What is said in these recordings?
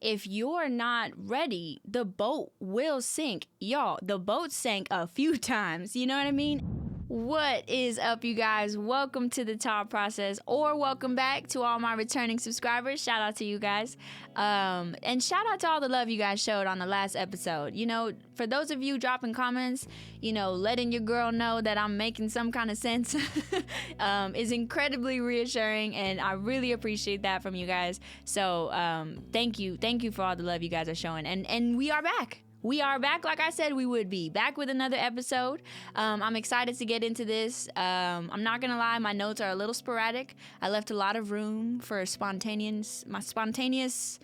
if you're not ready, the boat will sink. Y'all, the boat sank a few times. You know what I mean? What is up, you guys? Welcome to the Thought Process, or welcome back to all my returning subscribers. Shout out to you guys. And shout out to all the love you guys showed on the last episode. You know, for those of you dropping comments, you know, letting your girl know that I'm making some kind of sense is incredibly reassuring, and I really appreciate that from you guys. So thank you for all the love you guys are showing. And we are back. We are back, like I said we would be. Back with another episode. I'm excited to get into this. I'm not gonna lie, my notes are a little sporadic. I left a lot of room for my spontaneous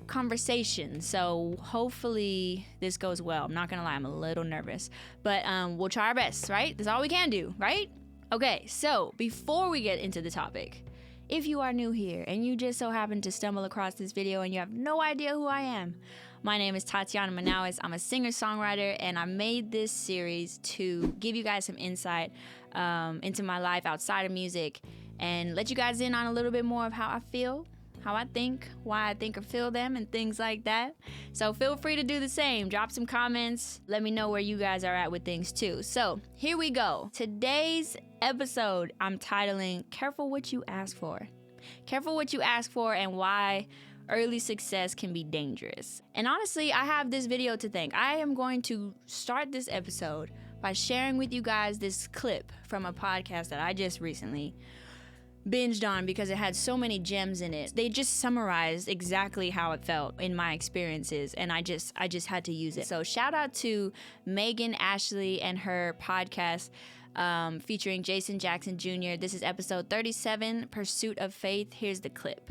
conversation. So hopefully this goes well. I'm not gonna lie, I'm a little nervous. But we'll try our best, right? That's all we can do, right? Okay, so before we get into the topic, if you are new here and you just so happen to stumble across this video and you have no idea who I am, my name is Tatiana Manaois. I'm a singer-songwriter, and I made this series to give you guys some insight into my life outside of music and let you guys in on a little bit more of how I feel, how I think, why I think or feel them, and things like that. So feel free to do the same. Drop some comments. Let me know where you guys are at with things too. So here we go. Today's episode I'm titling Careful What You Ask For. Careful what you ask for and why early success can be dangerous. And honestly, I have this video to thank. I am going to start this episode by sharing with you guys this clip from a podcast that I just recently binged on because it had so many gems in it. They just summarized exactly how it felt in my experiences, and I just had to use it. So shout out to Megan Ashley and her podcast featuring Jason Jackson Jr. This is episode 37, Pursuit of Faith. Here's the clip.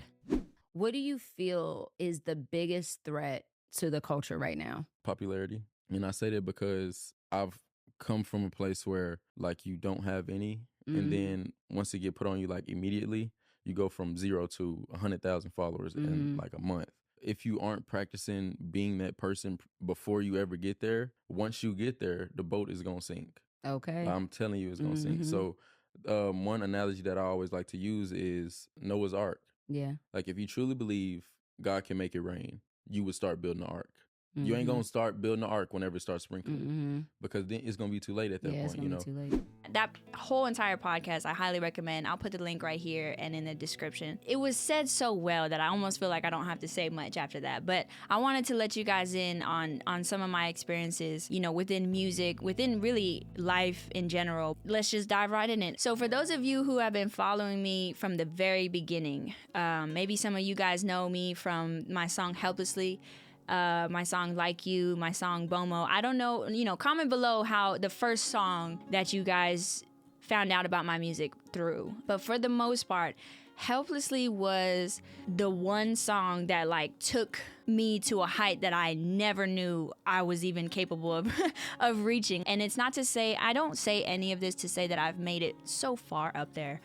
What do you feel is the biggest threat to the culture right now? Popularity. And I say that because I've come from a place where like you don't have any. And then once it get put on you, like immediately, you go from 0 to 100,000 followers in like a month. If you aren't practicing being that person before you ever get there, once you get there, the boat is going to sink. Okay. I'm telling you it's going to sink. So one analogy that I always like to use is Noah's Ark. Yeah. Like if you truly believe God can make it rain, you would start building the ark. You ain't gonna start building the ark whenever it starts sprinkling because then it's gonna be too late at that point. It's gonna be too late. That whole entire podcast, I highly recommend. I'll put the link right here and in the description. It was said so well that I almost feel like I don't have to say much after that. But I wanted to let you guys in on some of my experiences, you know, within music, within really life in general. Let's just dive right in it. So for those of you who have been following me from the very beginning, maybe some of you guys know me from my song Helplessly, my song Like You, my song Bomo. I don't know, you know, comment below how the first song that you guys found out about my music through. But for the most part, Helplessly was the one song that like took me to a height that I never knew I was even capable of reaching. And it's not to say, I don't say any of this to say that I've made it so far up there.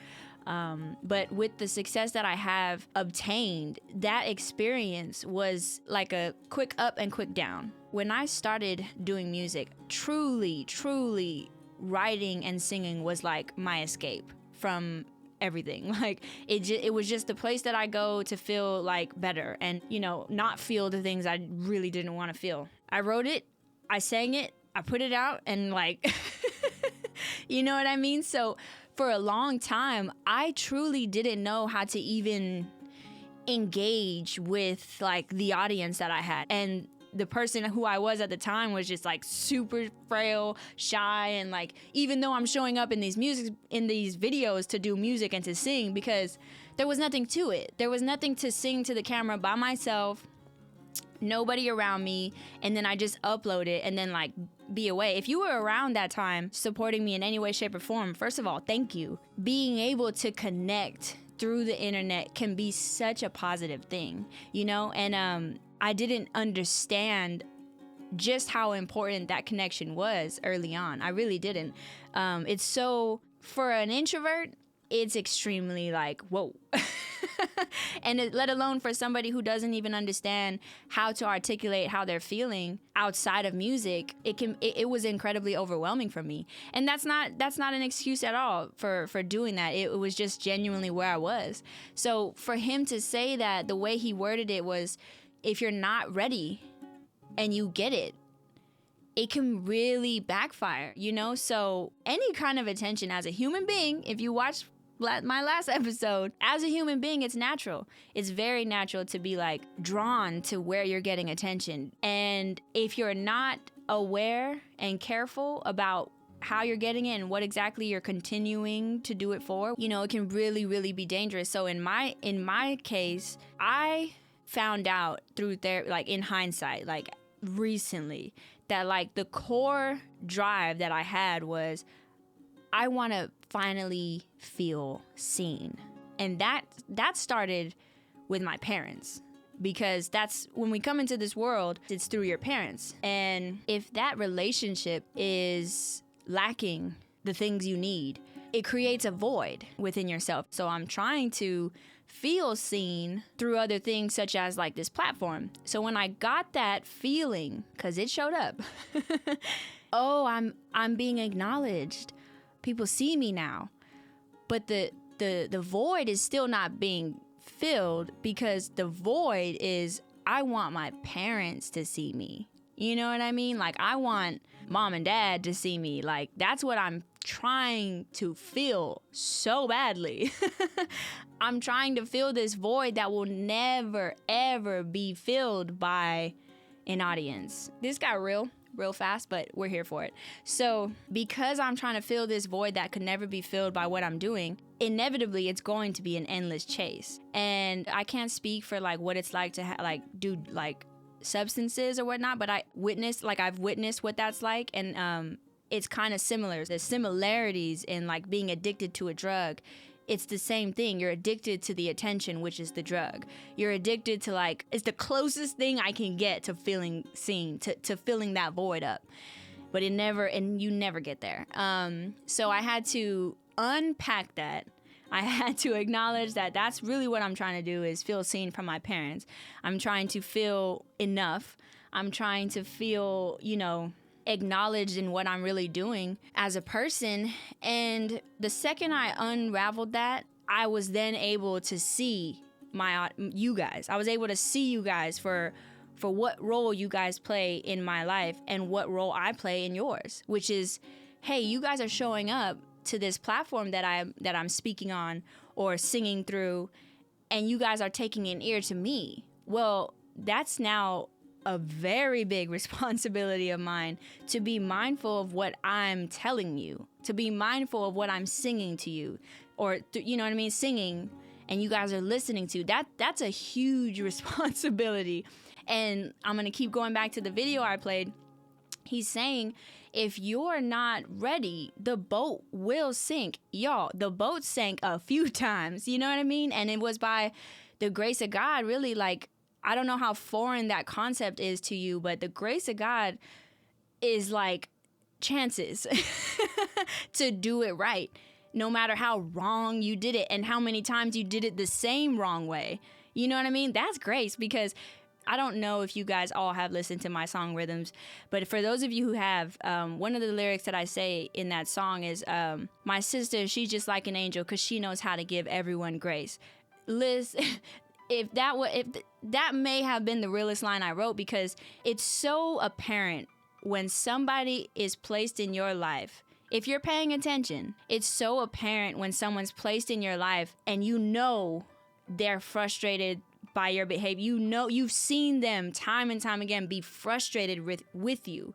But with the success that I have obtained, that experience was like a quick up and quick down. When I started doing music, truly writing and singing was like my escape from everything. Like it was just the place that I go to feel like better and, you know, not feel the things I really didn't want to feel. I wrote it, I sang it, I put it out, and like, you know what I mean? So for a long time, I truly didn't know how to even engage with like the audience that I had. And the person who I was at the time was just like super frail, shy, and like even though I'm showing up in these videos to do music and to sing, because there was nothing to it. There was nothing to sing to the camera by myself, nobody around me, and then I just upload it and then like be away. If you were around that time supporting me in any way, shape, or form, first of all, thank you. Being able to connect through the internet can be such a positive thing, you know? And I didn't understand just how important that connection was early on. I really didn't. It's so, for an introvert, it's extremely like, whoa. And let alone for somebody who doesn't even understand how to articulate how they're feeling outside of music, it was incredibly overwhelming for me. And that's not an excuse at all for doing that. It was just genuinely where I was. So for him to say that, the way he worded it was, if you're not ready and you get it, it can really backfire, you know? So any kind of attention as a human being, if you watch my last episode, as a human being, it's natural. It's very natural to be like drawn to where you're getting attention. And if you're not aware and careful about how you're getting it and what exactly you're continuing to do it for, you know, it can really, really be dangerous. So in my case, I found out through like in hindsight, like recently, that like the core drive that I had was I want to finally feel seen. And that started with my parents, because that's when we come into this world, it's through your parents. And if that relationship is lacking the things you need, it creates a void within yourself. So I'm trying to feel seen through other things, such as like this platform. So when I got that feeling, because it showed up, oh, I'm being acknowledged. People see me now. But the void is still not being filled, because the void is, I want my parents to see me. You know what I mean? Like, I want mom and dad to see me. Like, that's what I'm trying to feel so badly. I'm trying to fill this void that will never, ever be filled by an audience. This got real fast, but we're here for it. So because I'm trying to fill this void that could never be filled by what I'm doing, inevitably it's going to be an endless chase. And I can't speak for like what it's like to do like substances or whatnot, but I've witnessed what that's like. And it's kind of similar. There's similarities in like being addicted to a drug. It's the same thing. You're addicted to the attention, which is the drug. You're addicted to like, it's the closest thing I can get to feeling seen, to filling that void up. But you never get there. So I had to unpack that. I had to acknowledge that that's really what I'm trying to do, is feel seen from my parents. I'm trying to feel enough. I'm trying to feel, acknowledged in what I'm really doing as a person. And the second I unraveled that, I was then able to see you guys. I was able to see you guys for what role you guys play in my life and what role I play in yours, which is, hey, you guys are showing up to this platform that I'm speaking on or singing through, and you guys are taking an ear to me. Well, that's now a very big responsibility of mine, to be mindful of what I'm telling you, to be mindful of what I'm singing to you, or you know what I mean, singing, and you guys are listening to. That's a huge responsibility. And I'm gonna keep going back to the video I played. He's saying, if you're not ready, the boat will sink. Y'all, the boat sank a few times, you know what I mean? And it was by the grace of God, really. Like, I don't know how foreign that concept is to you, but the grace of God is like chances to do it right, no matter how wrong you did it and how many times you did it the same wrong way. You know what I mean? That's grace, because I don't know if you guys all have listened to my song Rhythms, but for those of you who have, one of the lyrics that I say in that song is, my sister, she's just like an angel because she knows how to give everyone grace. Liz, if that may have been the realest line I wrote, because it's so apparent when somebody is placed in your life. If you're paying attention, it's so apparent when someone's placed in your life and you know they're frustrated by your behavior. You've seen them time and time again be frustrated with you,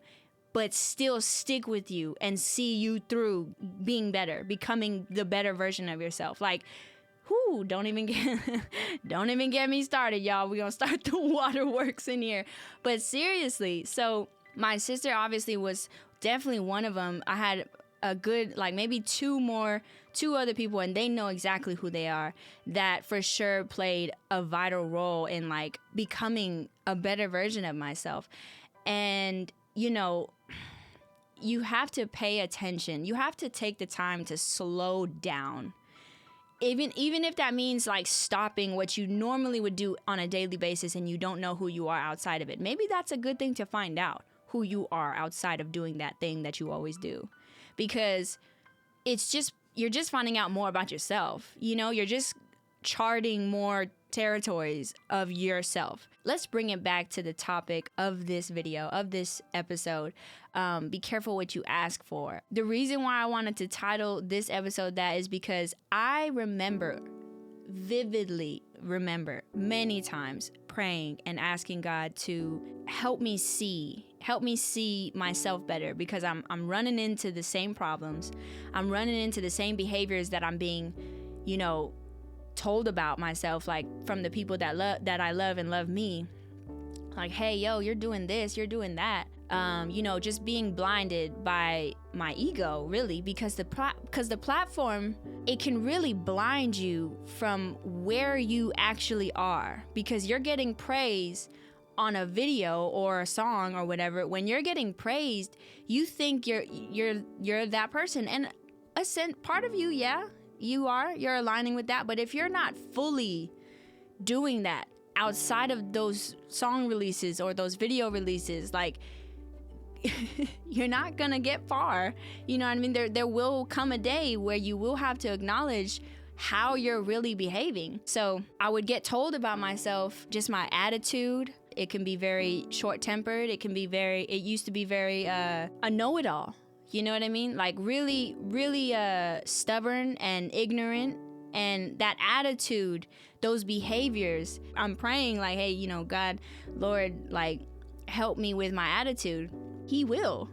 but still stick with you and see you through being better, becoming the better version of yourself. Like, don't even get me started, y'all. We're gonna start the waterworks in here. But seriously, so my sister obviously was definitely one of them. I had a good, like maybe two other people, and they know exactly who they are, that for sure played a vital role in like becoming a better version of myself. And, you have to pay attention. You have to take the time to slow down. Even if that means like stopping what you normally would do on a daily basis and you don't know who you are outside of it. Maybe that's a good thing to find out, who you are outside of doing that thing that you always do. Because you're just finding out more about yourself. You're just charting more territories of yourself. Let's bring it back to the topic of this video, of this episode. Be careful what you ask for. The reason why I wanted to title this episode that is because I vividly remember many times praying and asking God to help me see myself better, because I'm running into the same problems. I'm running into the same behaviors that I'm being, told about myself, like from the people that I love and love me. Like, hey, yo, you're doing this, you're doing that. Just being blinded by my ego, really, because the platform, it can really blind you from where you actually are, because you're getting praise on a video or a song or whatever. When you're getting praised, you think you're that person, and part of you, yeah, you're aligning with that. But if you're not fully doing that outside of those song releases or those video releases, like, you're not gonna get far. You know what I mean? There will come a day where you will have to acknowledge how you're really behaving. So I would get told about myself, just my attitude. It can be very short-tempered. It used to be very a know-it-all. You know what I mean? Like really, really stubborn and ignorant. And that attitude, those behaviors, I'm praying like, hey, God, Lord, like, help me with my attitude. He will.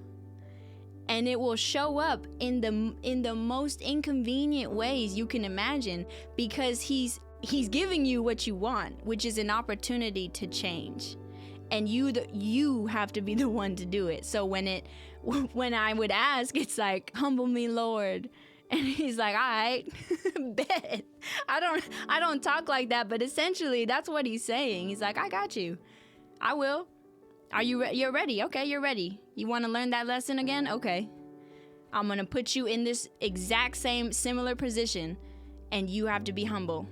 And it will show up in the most inconvenient ways you can imagine, because he's giving you what you want, which is an opportunity to change. And you have to be the one to do it. So when I would ask, it's like, humble me, Lord. And he's like, all right, bet. I don't talk like that, but essentially that's what he's saying. He's like, I got you. I will. Are you you're ready? Okay, you're ready. You want to learn that lesson again? Okay. I'm going to put you in this exact same similar position, and you have to be humble.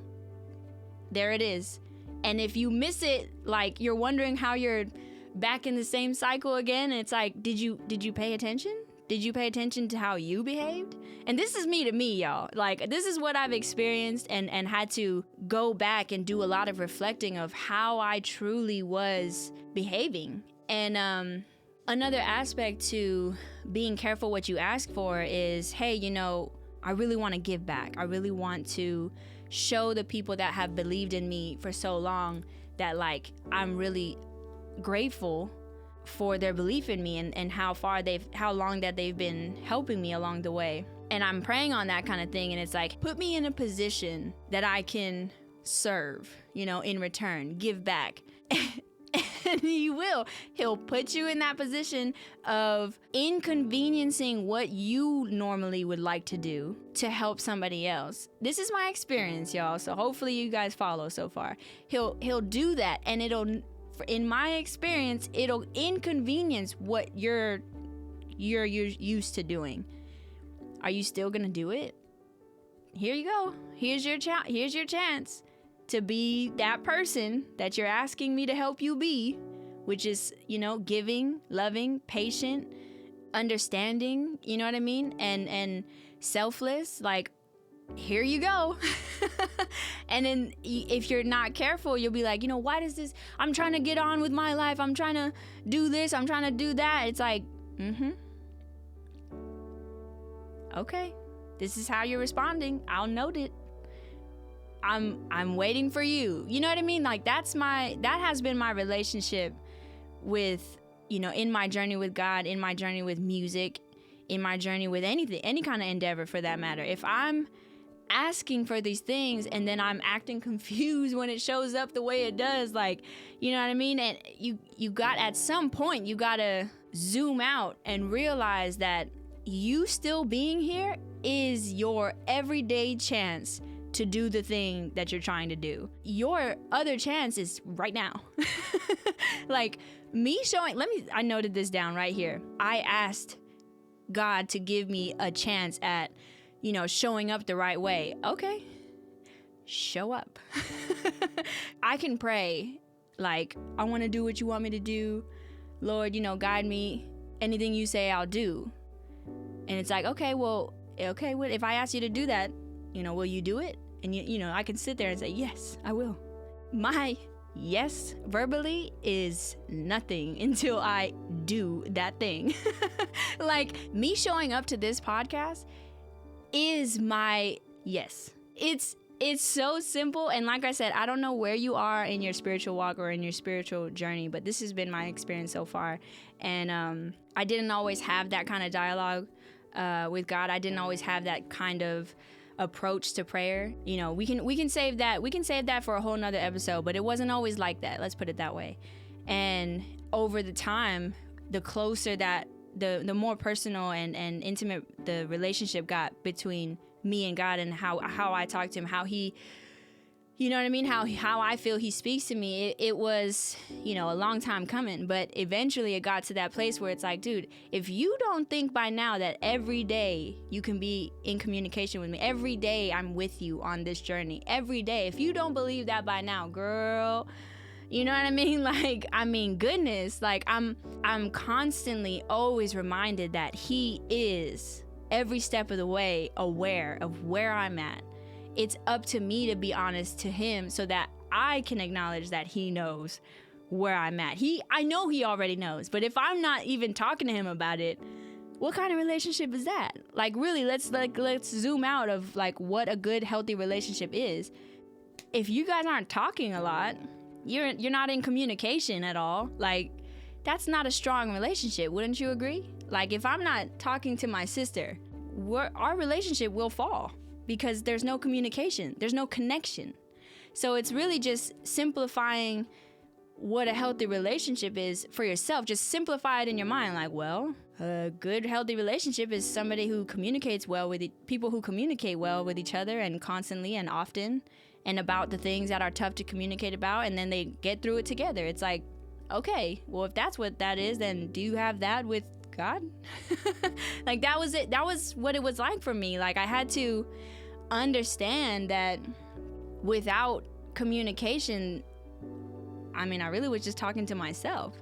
There it is. And if you miss it, like, you're wondering how you're back in the same cycle again, and it's like, did you pay attention? Did you pay attention to how you behaved? And this is me to me, y'all. Like, this is what I've experienced and had to go back and do a lot of reflecting of how I truly was behaving. And another aspect to being careful what you ask for is, hey, I really want to give back. I really want to show the people that have believed in me for so long that, like, I'm really grateful for their belief in me and how long that they've been helping me along the way. And I'm praying on that kind of thing. And it's like, put me in a position that I can serve, in return, give back. And he will. He'll put you in that position of inconveniencing what you normally would like to do to help somebody else. This is my experience, y'all. So hopefully you guys follow so far. He'll do that, and in my experience, it'll inconvenience what you're used to doing. Are you still gonna do it? Here you go. Here's your chance to be that person that you're asking me to help you be, which is, giving, loving, patient, understanding, you know what I mean? And selfless. Like, here you go. And then if you're not careful, you'll be like, why does this, I'm trying to get on with my life. I'm trying to do this. I'm trying to do that. It's like, okay, this is how you're responding. I'll note it. I'm waiting for you. You know what I mean? Like, that has been my relationship with, in my journey with God, in my journey with music, in my journey with anything, any kind of endeavor for that matter. If I'm asking for these things and then I'm acting confused when it shows up the way it does, like, you know what I mean? And at some point, you gotta zoom out and realize that you still being here is your everyday chance to do the thing that you're trying to do. Your other chance is right now. Like, me showing, I noted this down right here. I asked God to give me a chance at, showing up the right way. Okay, show up. I can pray, like, I want to do what you want me to do. Lord, guide me. Anything you say, I'll do. And it's like, okay, if I ask you to do that, will you do it? And I can sit there and say, yes, I will. my yes verbally is nothing until I do that thing. Like, me showing up to this podcast is my yes. It's so simple. And like I said, I don't know where you are in your spiritual walk or in your spiritual journey, but this has been my experience so far. And I didn't always have that kind of dialogue with God. I didn't always have that kind of approach to prayer. You know, we can save that for a whole nother episode, but it wasn't always like that. Let's put it that way. And over the time, the closer that the more personal and intimate the relationship got between me and God, and how I talk to him, how he, you know what I mean, how I feel he speaks to me, it was, you know, a long time coming, but eventually it got to that place where it's like, dude, if you don't think by now that every day you can be in communication with me, every day I'm with you on this journey, every day, if you don't believe that by now, girl, you know what I mean? Like, I mean, goodness, like I'm constantly always reminded that he is every step of the way aware of where I'm at. It's up to me to be honest to him so that I can acknowledge that he knows where I'm at. I know he already knows, but if I'm not even talking to him about it, what kind of relationship is that? Like, really, let's zoom out of like what a good, healthy relationship is. If you guys aren't talking a lot, you're not in communication at all, like, that's not a strong relationship, wouldn't you agree? Like, if I'm not talking to my sister, our relationship will fall because there's no communication, there's no connection. So it's really just simplifying what a healthy relationship is for yourself. Just simplify it in your mind. Like, well, a good, healthy relationship is somebody who communicates well with people who communicate well with each other and constantly and often and about the things that are tough to communicate about, and then they get through it together. It's like, okay, well, if that's what that is, then do you have that with God? Like, that was it. That was what it was like for me. Like, I had to understand that without communication, I mean, I really was just talking to myself.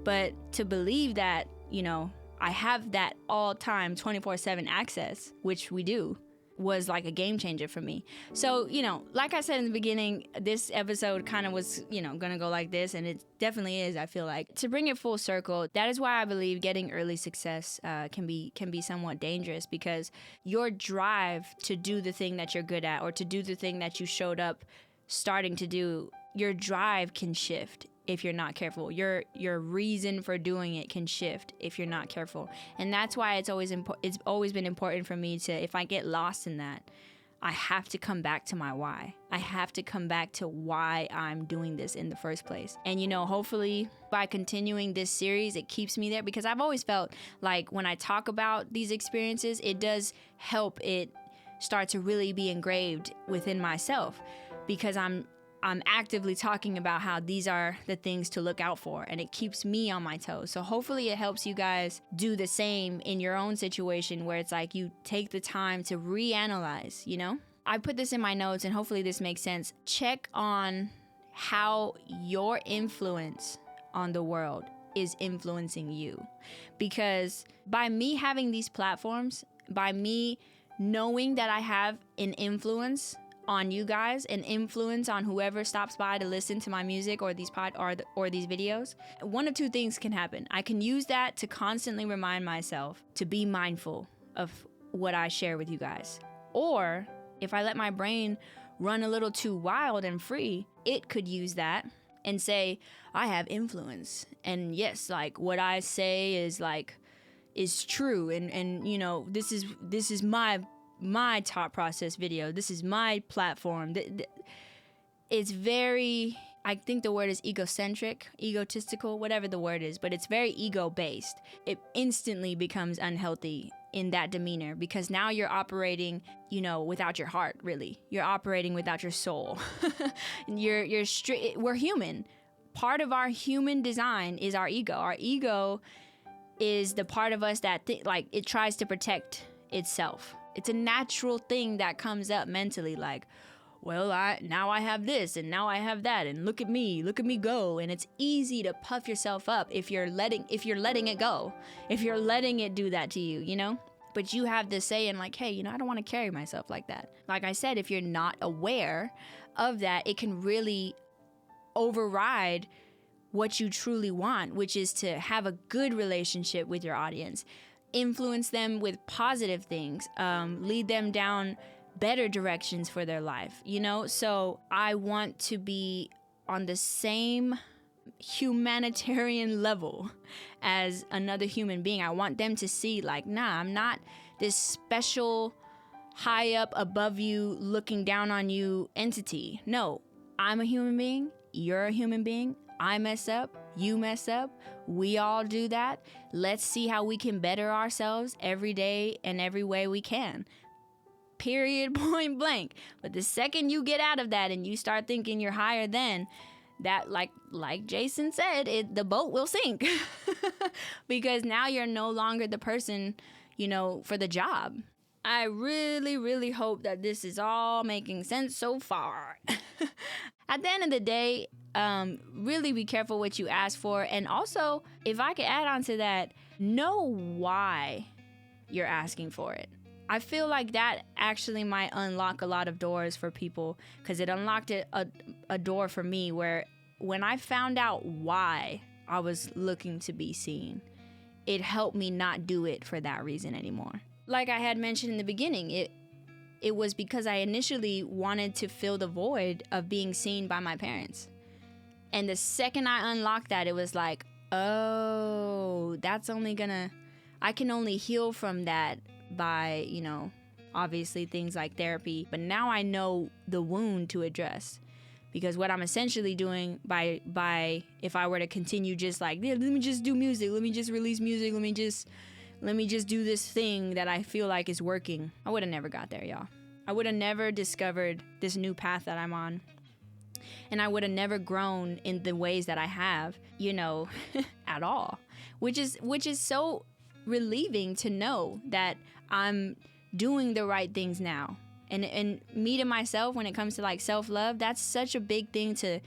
But to believe that, you know, I have that all-time 24/7 access, which we do, was like a game changer for me. So, you know, like I said in the beginning, this episode kind of was, you know, gonna go like this, and it definitely is. I feel like, to bring it full circle, that is why I believe getting early success can be somewhat dangerous, because your drive to do the thing that you're good at, or to do the thing that you showed up starting to do, your drive can shift if you're not careful. Your reason for doing it can shift if you're not careful. And that's why it's always been important for me to, if I get lost in that, I have to come back to my why. I have to come back to why I'm doing this in the first place. And, you know, hopefully by continuing this series, it keeps me there, because I've always felt like when I talk about these experiences, it does help it start to really be engraved within myself, because I'm actively talking about how these are the things to look out for, and it keeps me on my toes. So hopefully it helps you guys do the same in your own situation, where it's like you take the time to reanalyze, you know? I put this in my notes, and hopefully this makes sense. Check on how your influence on the world is influencing you. Because by me having these platforms, by me knowing that I have an influence on you guys, an influence on whoever stops by to listen to my music or these or these videos, one of two things can happen. I can use that to constantly remind myself to be mindful of what I share with you guys. Or if I let my brain run a little too wild and free, it could use that and say, I have influence. And yes, like, what I say is true. And you know, this is my thought process video. This is my platform. It's very, I think the word is egotistical, whatever the word is, but it's very ego-based. It instantly becomes unhealthy in that demeanor, because now you're operating, you know, without your heart, really. You're operating without your soul. We're human. Part of our human design is our ego. Our ego is the part of us that it tries to protect itself. It's a natural thing that comes up mentally, like, well, now I have this, and now I have that, and look at me go. And it's easy to puff yourself up if you're letting it go, if you're letting it do that to you, you know? But you have this saying, like, hey, you know, I don't want to carry myself like that. Like I said, if you're not aware of that, it can really override what you truly want, which is to have a good relationship with your audience, influence them with positive things, lead them down better directions for their life, you know? So I want to be on the same humanitarian level as another human being. I want them to see like, nah, I'm not this special high up above you looking down on you entity. No, I'm a human being. You're a human being. I mess up. You mess up. We all do that. Let's see how we can better ourselves every day and every way we can. Period, point blank. But the second you get out of that and you start thinking you're higher than that, like Jason said, the boat will sink. Because now you're no longer the person, you know, for the job. I really, really hope that this is all making sense so far. At the end of the day, really be careful what you ask for. And also, if I could add on to that, know why you're asking for it. I feel like that actually might unlock a lot of doors for people, because it unlocked a door for me where when I found out why I was looking to be seen, it helped me not do it for that reason anymore. Like I had mentioned in the beginning, it was because I initially wanted to fill the void of being seen by my parents. And the second I unlocked that, it was like, oh, I can only heal from that by, you know, obviously things like therapy. But now I know the wound to address. Because what I'm essentially doing by if I were to continue just like, yeah, let me just do music, let me just release music, let me just do this thing that I feel like is working, I would have never got there, y'all. I would have never discovered this new path that I'm on. And I would have never grown in the ways that I have, you know, at all. Which is so relieving to know that I'm doing the right things now. And me to myself, when it comes to like self-love, that's such a big thing to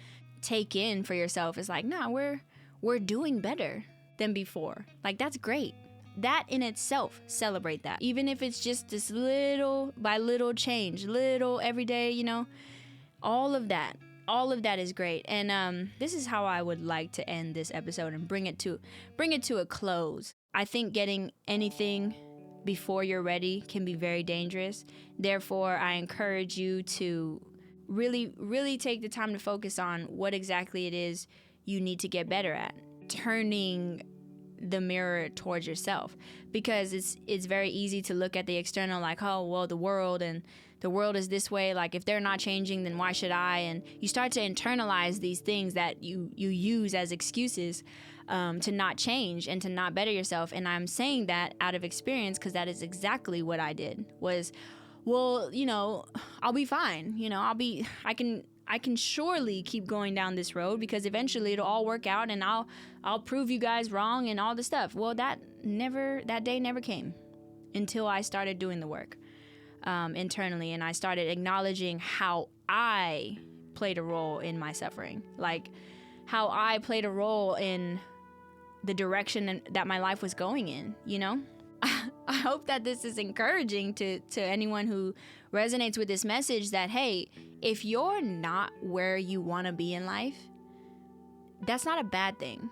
take in for yourself. It's like, nah, we're doing better than before. Like, that's great. That in itself, celebrate that. Even if it's just this little by little change, little every day, you know, all of that is great. And this is how I would like to end this episode and bring it to a close. I think getting anything before you're ready can be very dangerous. Therefore, I encourage you to really, really take the time to focus on what exactly it is you need to get better at. Turning the mirror towards yourself, because it's very easy to look at the external like, oh, well, the world is this way, like if they're not changing, then why should I? And you start to internalize these things that you use as excuses to not change and to not better yourself. And I'm saying that out of experience, because that is exactly what I did. Was, well, you know, I'll be fine, you know, I can surely keep going down this road because eventually it'll all work out and I'll prove you guys wrong and all this stuff. Well, that day never came until I started doing the work internally, and I started acknowledging how I played a role in my suffering, like how I played a role in the direction that my life was going in, you know? I hope that this is encouraging to anyone who resonates with this message that, hey, if you're not where you want to be in life, that's not a bad thing.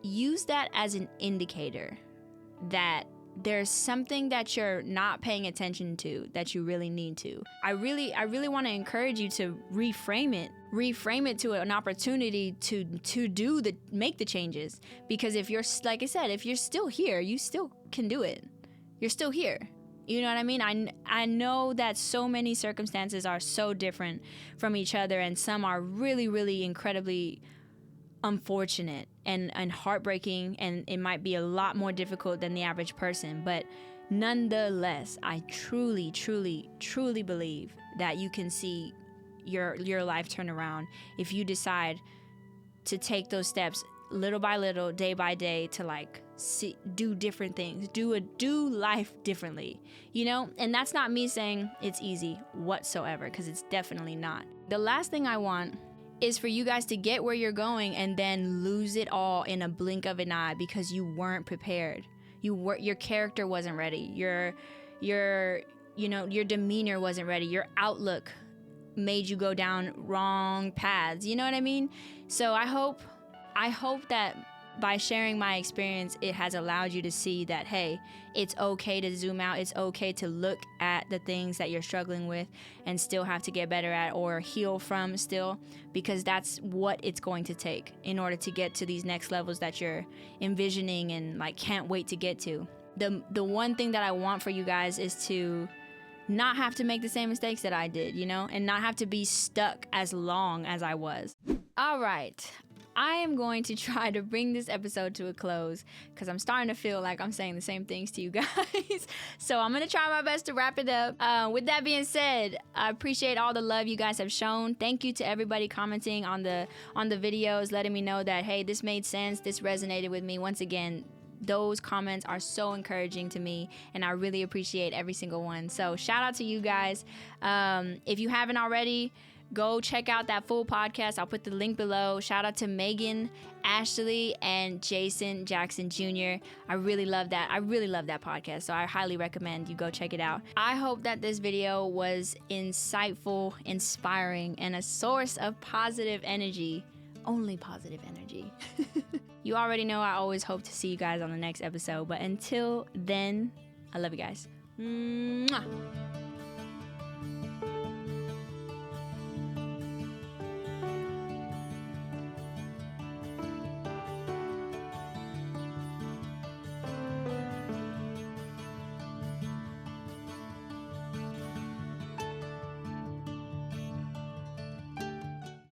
Use that as an indicator that there's something that you're not paying attention to that you really need to. I really want to encourage you to reframe it to an opportunity to make the changes. Because if you're, like I said, if you're still here, you still can do it. You're still here. You know what I mean? I know that so many circumstances are so different from each other, and some are really, really incredibly unfortunate and heartbreaking, and it might be a lot more difficult than the average person. But nonetheless, I truly, truly, truly believe that you can see your life turn around if you decide to take those steps little by little, day by day, to like do different things, do life differently, you know? And that's not me saying it's easy whatsoever, because it's definitely not. The last thing I want is for you guys to get where you're going and then lose it all in a blink of an eye because you weren't prepared. Your character wasn't ready. Your demeanor wasn't ready. Your outlook made you go down wrong paths. You know what I mean? So I hope that by sharing my experience, it has allowed you to see that, hey, it's okay to zoom out. It's okay to look at the things that you're struggling with and still have to get better at or heal from still, because that's what it's going to take in order to get to these next levels that you're envisioning and like can't wait to get to. The one thing that I want for you guys is to not have to make the same mistakes that I did, you know, and not have to be stuck as long as I was. All right. I am going to try to bring this episode to a close because I'm starting to feel like I'm saying the same things to you guys. So I'm going to try my best to wrap it up. With that being said, I appreciate all the love you guys have shown. Thank you to everybody commenting on the videos, letting me know that, hey, this made sense. This resonated with me. Once again, those comments are so encouraging to me, and I really appreciate every single one. So shout out to you guys. If you haven't already, go check out that full podcast. I'll put the link below. Shout out to Megan, Ashley, and Jason Jackson Jr. I really love that. I really love that podcast, so I highly recommend you go check it out. I hope that this video was insightful, inspiring, and a source of positive energy. Only positive energy. You already know I always hope to see you guys on the next episode, but until then, I love you guys. Mwah.